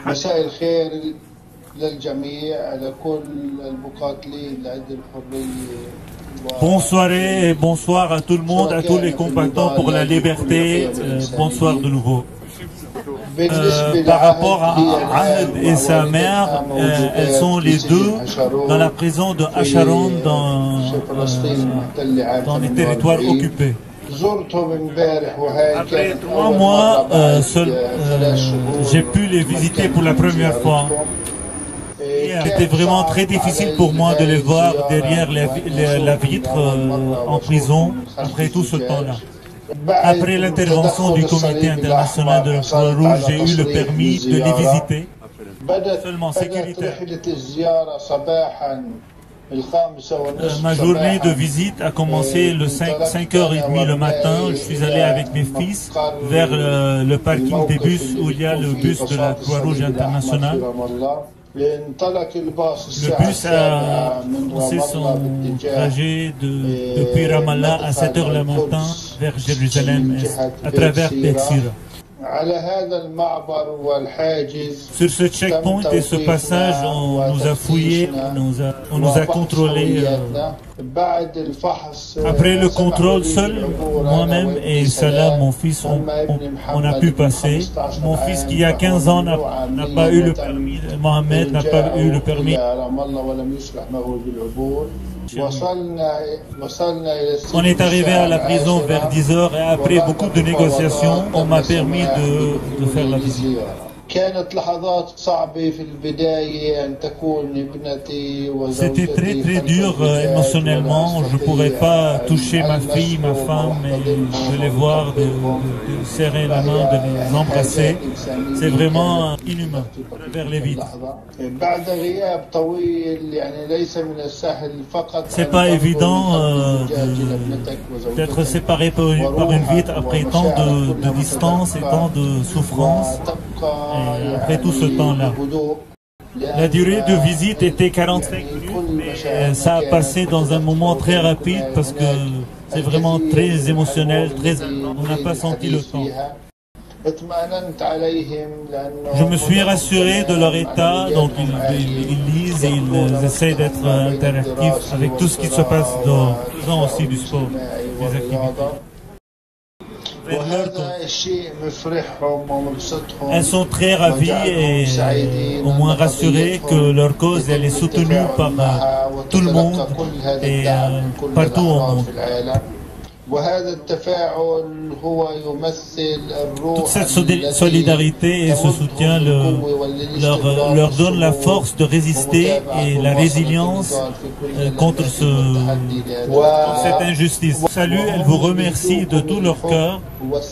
مساء الخير للجميع لكل المقاتلين لأجل الحرية. Bonsoir et bonsoir à tout le monde, à tous les combattants pour la liberté. Bonsoir de nouveau. Par rapport à Ahmed et sa mère, elles sont les deux dans la prison de Asharon dans les territoires occupés. Après 3 mois, j'ai pu les visiter pour la première fois. C'était vraiment très difficile pour moi de les voir derrière la vitre en prison après tout ce temps-là. Après l'intervention du comité international de la Croix-Rouge, j'ai eu le permis de les visiter, seulement sécuritaire. Ma journée de visite a commencé le 5h30 le matin. Je suis allé avec mes fils vers le parking des bus où il y a le bus de la Croix-Rouge internationale. Le bus a commencé son trajet depuis Ramallah à 7h le matin vers Jérusalem à travers Bethsira. Sur ce checkpoint et ce passage, on nous a fouillés, on nous a contrôlés. Après le contrôle, seul moi-même et Salah, mon fils, on a pu passer. Mon fils qui a 15 ans n'a pas eu le permis, Mohamed n'a pas eu le permis. On est arrivé à la prison vers 10h et après beaucoup de négociations, on m'a permis de faire la visite. C'était très dur émotionnellement. Je ne pourrais pas toucher ma fille, ma femme, et de les voir, de serrer la main, de les embrasser. C'est vraiment inhumain vers les vitres. C'est pas évident d'être séparé par une vitre après tant de distance et tant de souffrance. Et après tout ce temps-là. La durée de visite était 45 minutes, mais ça a passé dans un moment très rapide parce que c'est vraiment très émotionnel, on n'a pas senti le temps. Je me suis rassuré de leur état, donc ils lisent et ils essaient d'être interactifs avec tout ce qui se passe dans faisant aussi du sport, des activités. Elles sont très ravies et au moins rassurées que leur cause elle est soutenue par tout le monde et partout au monde. Toute cette solidarité et ce soutien leur donne la force de résister et la résilience contre cette injustice. Salut, elles vous remercient de tout leur cœur.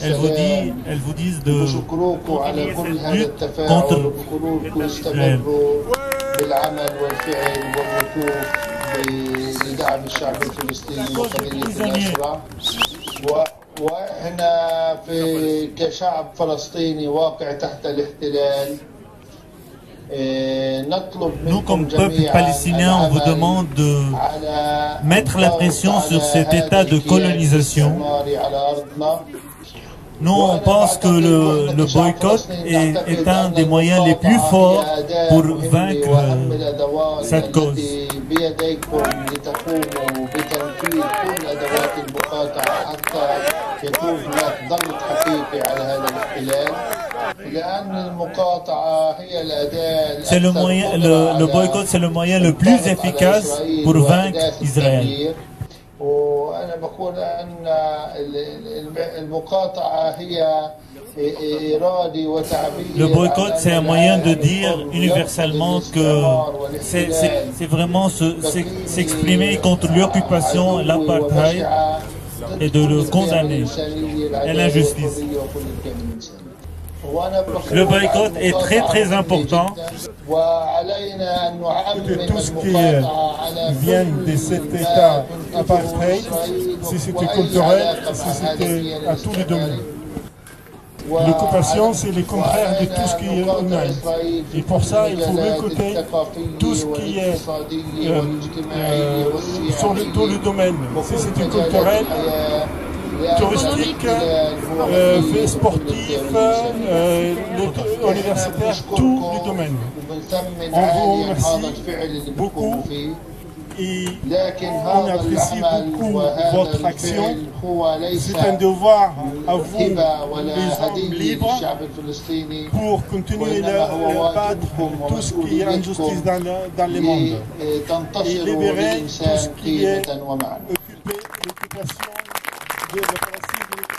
Elles vous disent de continuer cette lutte contre Israël. لدعم الشعب الفلسطيني وقضية النصرة وإحنا كشعب فلسطيني واقع تحت الاحتلال. Nous, comme peuple palestinien, on vous demande de mettre la pression sur cet état de colonisation. Nous, on pense que le boycott est un des moyens les plus forts pour vaincre cette cause. C'est le moyen, le boycott, c'est le moyen le plus efficace pour vaincre Israël. Le boycott, c'est un moyen de dire universellement que c'est vraiment s'exprimer contre l'occupation, l'apartheid et de le condamner et l'injustice. Le boycott est très important. Tout ce qui vient de cet état apartheid, si c'était culturel, si c'était à tous les domaines. L'occupation, c'est le contraire de tout ce qui est humain. Et pour ça, il faut boycotter tout ce qui est sur tous les domaines. Si c'était culturel, touristique, sportif, universitaire, tous les domaines. On vous remercie beaucoup et on apprécie beaucoup votre action. C'est un devoir à vous, les hommes libres, pour continuer à battre tout ce qui est injustice dans le monde et libérer tout ce qui est l'occupation de la Palestine.